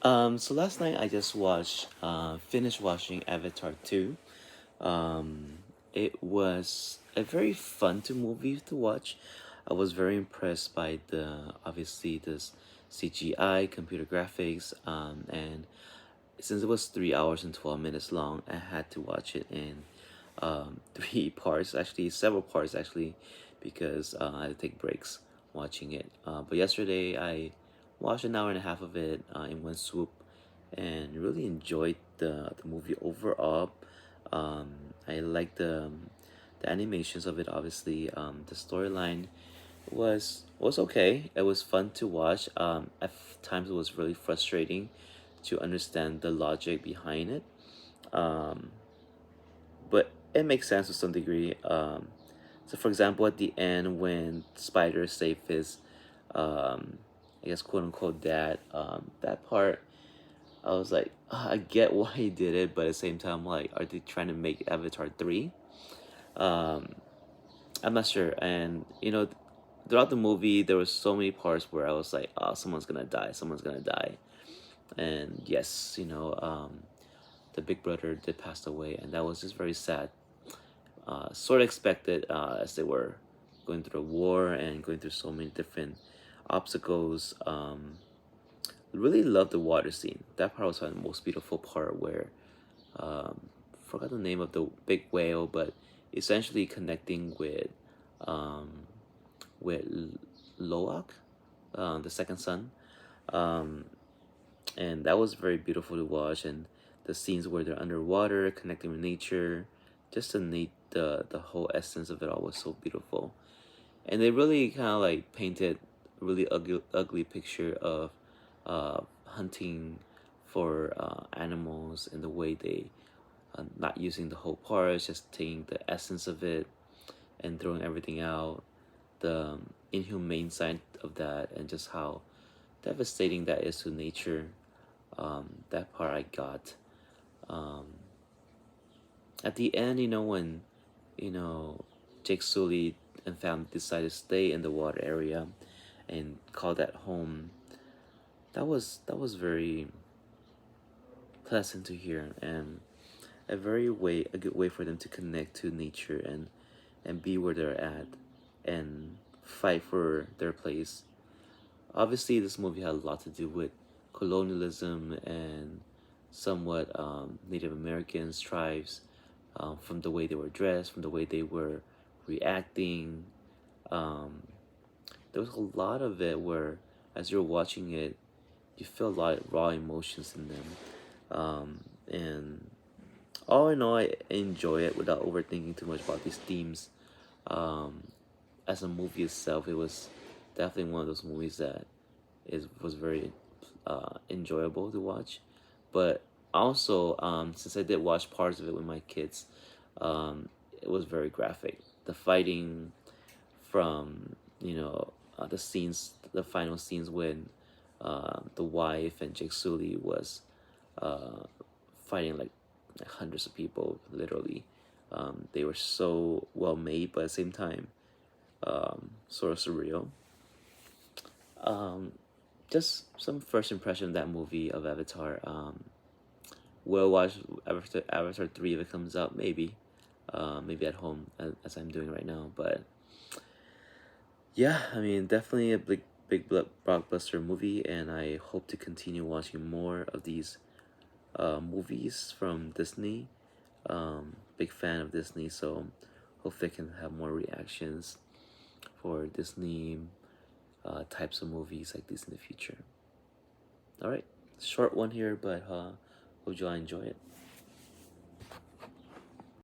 So last night I just finished watching Avatar 2. It was a very fun to movie to watch. I was very impressed by obviously this CGI, computer graphics, and since it was 3 hours and 12 minutes long, I had to watch it in three parts, actually, several parts, actually, because I had to take breaks watching it. But yesterday, I watched an hour and a half of it in one swoop and really enjoyed the movie overall. I liked the animations of it, obviously. The storyline was okay. It was fun to watch. At times, it was really frustrating to understand the logic behind it. Um, but it makes sense to some degree. So, for example, at the end, when Spider saved his, um, I guess, quote unquote, dad, that part, I was like, I get why he did it, but at the same time, like, are they trying to make Avatar 3? Um, I'm not sure. And, throughout the movie, there was so many parts where I was like, oh, someone's gonna die, someone's gonna die. And yes, the big brother did pass away, and that was just very sad. Sort of expected as they were going through a war and going through so many different obstacles. Really loved the water scene. That part was the most beautiful part where forgot the name of the big whale, but essentially connecting um, with Loak, the second son. Um, and that was very beautiful to watch. And the scenes where they're underwater connecting with nature, just the whole essence of it all was so beautiful. And they really kind of like painted a really ugly picture of hunting for animals and the way they not using the whole parts, just taking the essence of it and throwing everything out. The inhumane side of that, and just how devastating that is to nature. That part I got. Um, at the end, when you know Jake Sully and family decided to stay in the water area and call that home, that was very pleasant to hear, and a good way for them to connect to nature and be where they're at and fight for their place. Obviously, this movie had a lot to do with colonialism and somewhat Native Americans, tribes, from the way they were dressed, from the way they were reacting. Um, there was a lot of it where, as you're watching it, you feel a lot of raw emotions in them. And all in all, I enjoy it without overthinking too much about these themes. Um, as a movie itself, it was definitely one of those movies that was very enjoyable to watch. But also, since I did watch parts of it with my kids, it was very graphic. The fighting from the final scenes when the wife and Jake Sully was uh, fighting like hundreds of people, literally. They were so well made, but at the same time, sort of surreal. Um, just some first impression of that movie of Avatar. We'll watch Avatar 3 if it comes out, maybe. Maybe at home, as I'm doing right now. But yeah, I mean, definitely a big blockbuster movie, and I hope to continue watching more of these movies from Disney. Big fan of Disney, so hopefully I can have more reactions for Disney types of movies like this in the future. All right, short one here, but hope you all enjoy it.